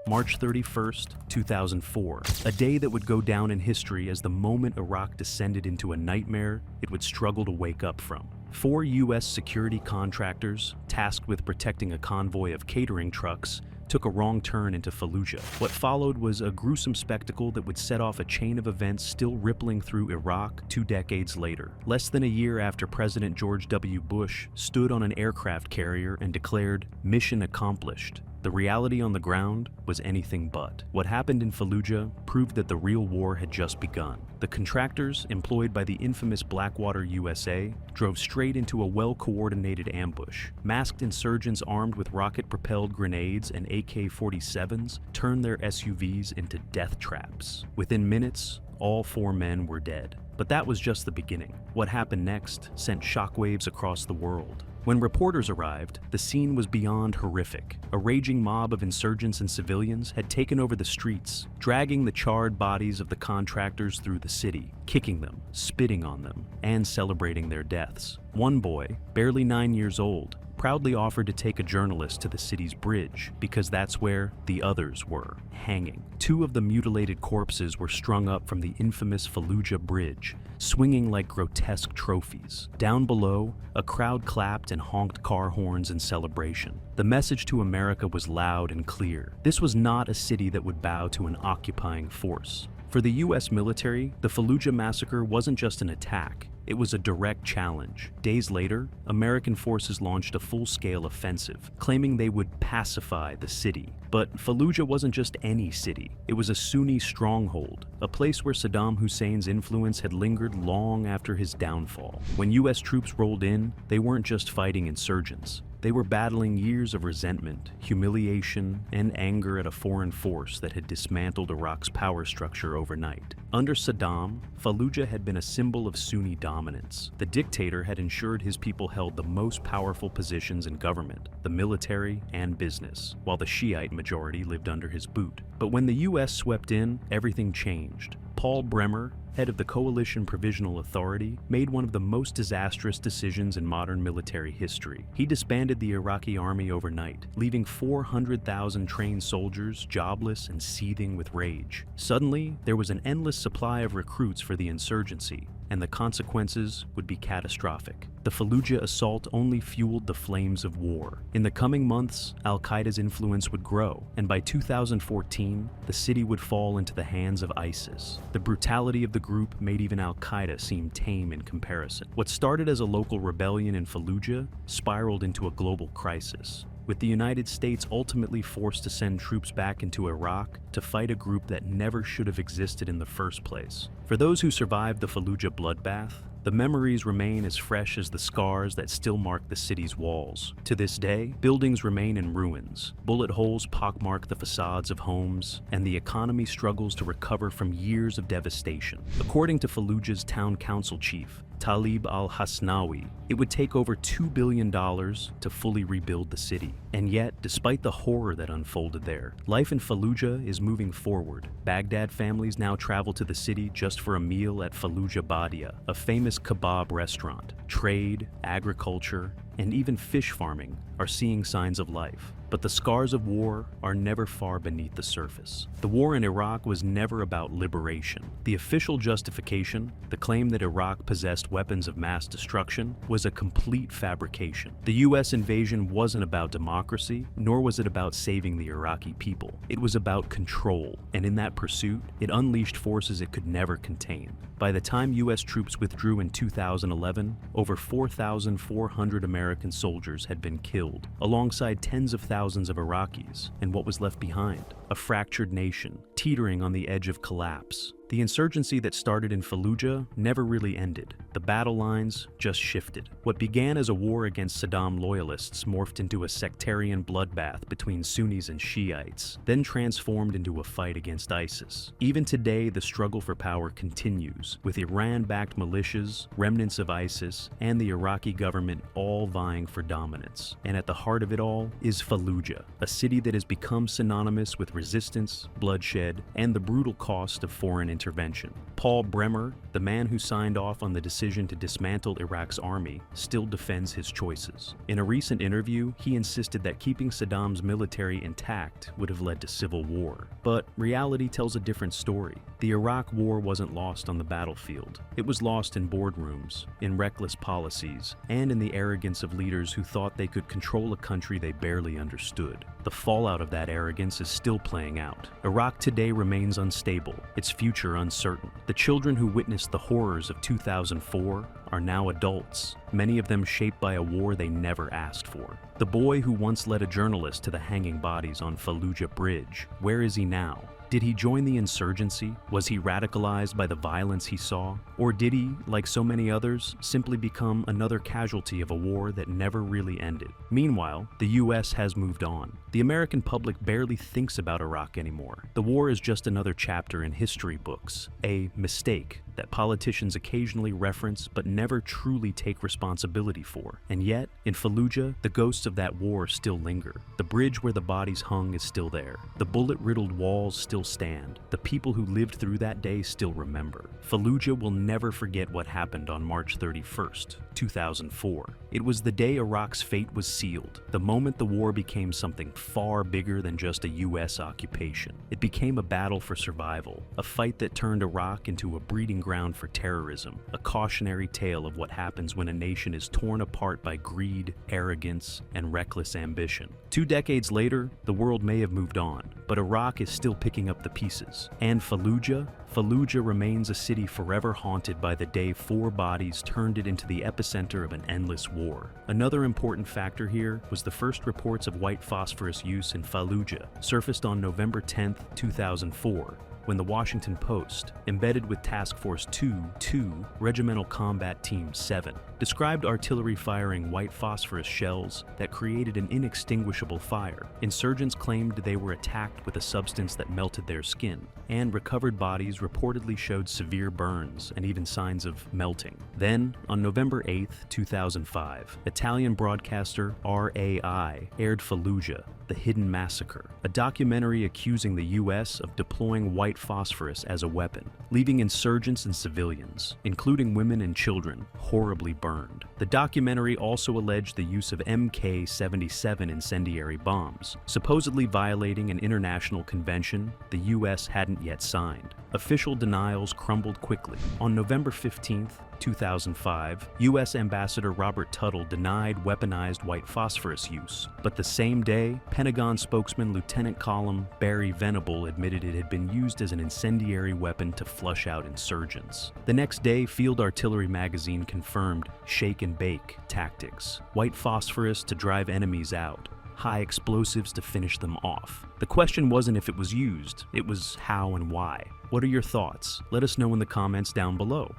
March 31st, 2004, a day that would go down in history as the moment Iraq descended into a nightmare it would struggle to wake up from. 4 U.S. security contractors, tasked with protecting a convoy of catering trucks, took a wrong turn into Fallujah. What followed was a gruesome spectacle that would set off a chain of events still rippling through Iraq 2 decades later. Less than a year after President George W. Bush stood on an aircraft carrier and declared, "Mission accomplished," the reality on the ground was anything but. What happened in Fallujah proved that the real war had just begun. The contractors, employed by the infamous Blackwater USA, drove straight into a well-coordinated ambush. Masked insurgents armed with rocket-propelled grenades and AK-47s turned their SUVs into death traps. Within minutes, all 4 men were dead. But that was just the beginning. What happened next sent shockwaves across the world. When reporters arrived, the scene was beyond horrific. A raging mob of insurgents and civilians had taken over the streets, dragging the charred bodies of the contractors through the city, kicking them, spitting on them, and celebrating their deaths. One boy, barely 9 years old, proudly offered to take a journalist to the city's bridge because that's where the others were, hanging. 2 of the mutilated corpses were strung up from the infamous Fallujah Bridge, swinging like grotesque trophies. Down below, a crowd clapped and honked car horns in celebration. The message to America was loud and clear. This was not a city that would bow to an occupying force. For the U.S. military, the Fallujah massacre wasn't just an attack. It was a direct challenge. Days later, American forces launched a full-scale offensive, claiming they would pacify the city. But Fallujah wasn't just any city. It was a Sunni stronghold, a place where Saddam Hussein's influence had lingered long after his downfall. When U.S. troops rolled in, they weren't just fighting insurgents. They were battling years of resentment, humiliation, and anger at a foreign force that had dismantled Iraq's power structure overnight. Under Saddam, Fallujah had been a symbol of Sunni dominance. The dictator had ensured his people held the most powerful positions in government, the military, and business, while the Shiite majority lived under his boot. But when the U.S. swept in, everything changed. Paul Bremer, head of the Coalition Provisional Authority, made one of the most disastrous decisions in modern military history. He disbanded the Iraqi army overnight, leaving 400,000 trained soldiers jobless and seething with rage. Suddenly, there was an endless supply of recruits for the insurgency, and the consequences would be catastrophic. The Fallujah assault only fueled the flames of war. In the coming months, al-Qaeda's influence would grow, and by 2014, the city would fall into the hands of ISIS. The brutality of the group made even al-Qaeda seem tame in comparison. What started as a local rebellion in Fallujah spiraled into a global crisis, with the United States ultimately forced to send troops back into Iraq to fight a group that never should have existed in the first place. For those who survived the Fallujah bloodbath, the memories remain as fresh as the scars that still mark the city's walls. To this day, buildings remain in ruins, bullet holes pockmark the facades of homes, and the economy struggles to recover from years of devastation. According to Fallujah's town council chief, Talib al-Hasnawi, it would take over $2 billion to fully rebuild the city. And yet, despite the horror that unfolded there, life in Fallujah is moving forward. Baghdad families now travel to the city just for a meal at Fallujah Badia, a famous kebab restaurant. Trade, agriculture, and even fish farming are seeing signs of life. But the scars of war are never far beneath the surface. The war in Iraq was never about liberation. The official justification, the claim that Iraq possessed weapons of mass destruction, was a complete fabrication. The U.S. invasion wasn't about democracy, nor was it about saving the Iraqi people. It was about control, and in that pursuit, it unleashed forces it could never contain. By the time U.S. troops withdrew in 2011, over 4,400 American soldiers had been killed, alongside tens of thousands of Iraqis, and what was left behind? A fractured nation, teetering on the edge of collapse. The insurgency that started in Fallujah never really ended. The battle lines just shifted. What began as a war against Saddam loyalists morphed into a sectarian bloodbath between Sunnis and Shiites, then transformed into a fight against ISIS. Even today, the struggle for power continues, with Iran-backed militias, remnants of ISIS, and the Iraqi government all vying for dominance. And at the heart of it all is Fallujah, a city that has become synonymous with resistance, bloodshed, and the brutal cost of foreign intervention. Paul Bremer, the man who signed off on the decision to dismantle Iraq's army, still defends his choices. In a recent interview, he insisted that keeping Saddam's military intact would have led to civil war. But reality tells a different story. The Iraq War wasn't lost on the battlefield. It was lost in boardrooms, in reckless policies, and in the arrogance of leaders who thought they could control a country they barely understood. The fallout of that arrogance is still playing out. Iraq today remains unstable, its future uncertain. The children who witnessed the horrors of 2004 are now adults, many of them shaped by a war they never asked for. The boy who once led a journalist to the hanging bodies on Fallujah Bridge, where is he now? Did he join the insurgency? Was he radicalized by the violence he saw? Or did he, like so many others, simply become another casualty of a war that never really ended? Meanwhile, the US has moved on. The American public barely thinks about Iraq anymore. The war is just another chapter in history books, a mistake that politicians occasionally reference but never truly take responsibility for. And yet, in Fallujah, the ghosts of that war still linger. The bridge where the bodies hung is still there. The bullet-riddled walls still stand. The people who lived through that day still remember. Fallujah will never forget what happened on March 31st, 2004. It was the day Iraq's fate was sealed, the moment the war became something far bigger than just a US occupation. It became a battle for survival, a fight that turned Iraq into a breeding ground for terrorism, a cautionary tale of what happens when a nation is torn apart by greed, arrogance, and reckless ambition. 2 decades later, the world may have moved on, but Iraq is still picking up the pieces. And Fallujah remains a city forever haunted by the day 4 bodies turned it into the epicenter of an endless war. Another important factor here was the first reports of white phosphorus use in Fallujah surfaced on November 10, 2004, when the Washington Post, embedded with Task Force 2 Regimental Combat Team 7, described artillery firing white phosphorus shells that created an inextinguishable fire. Insurgents claimed they were attacked with a substance that melted their skin, and recovered bodies reportedly showed severe burns and even signs of melting. Then, on November 8, 2005, Italian broadcaster RAI aired Fallujah, The Hidden Massacre, a documentary accusing the US of deploying white phosphorus as a weapon, leaving insurgents and civilians, including women and children, horribly burned. The documentary also alleged the use of Mk-77 incendiary bombs, supposedly violating an international convention the US hadn't yet signed. Official denials crumbled quickly. On November 15, 2005, U.S. Ambassador Robert Tuttle denied weaponized white phosphorus use, but the same day, Pentagon spokesman Lieutenant Colonel Barry Venable admitted it had been used as an incendiary weapon to flush out insurgents. The next day, Field Artillery magazine confirmed shake and bake tactics, white phosphorus to drive enemies out, high explosives to finish them off. The question wasn't if it was used, it was how and why. What are your thoughts? Let us know in the comments down below.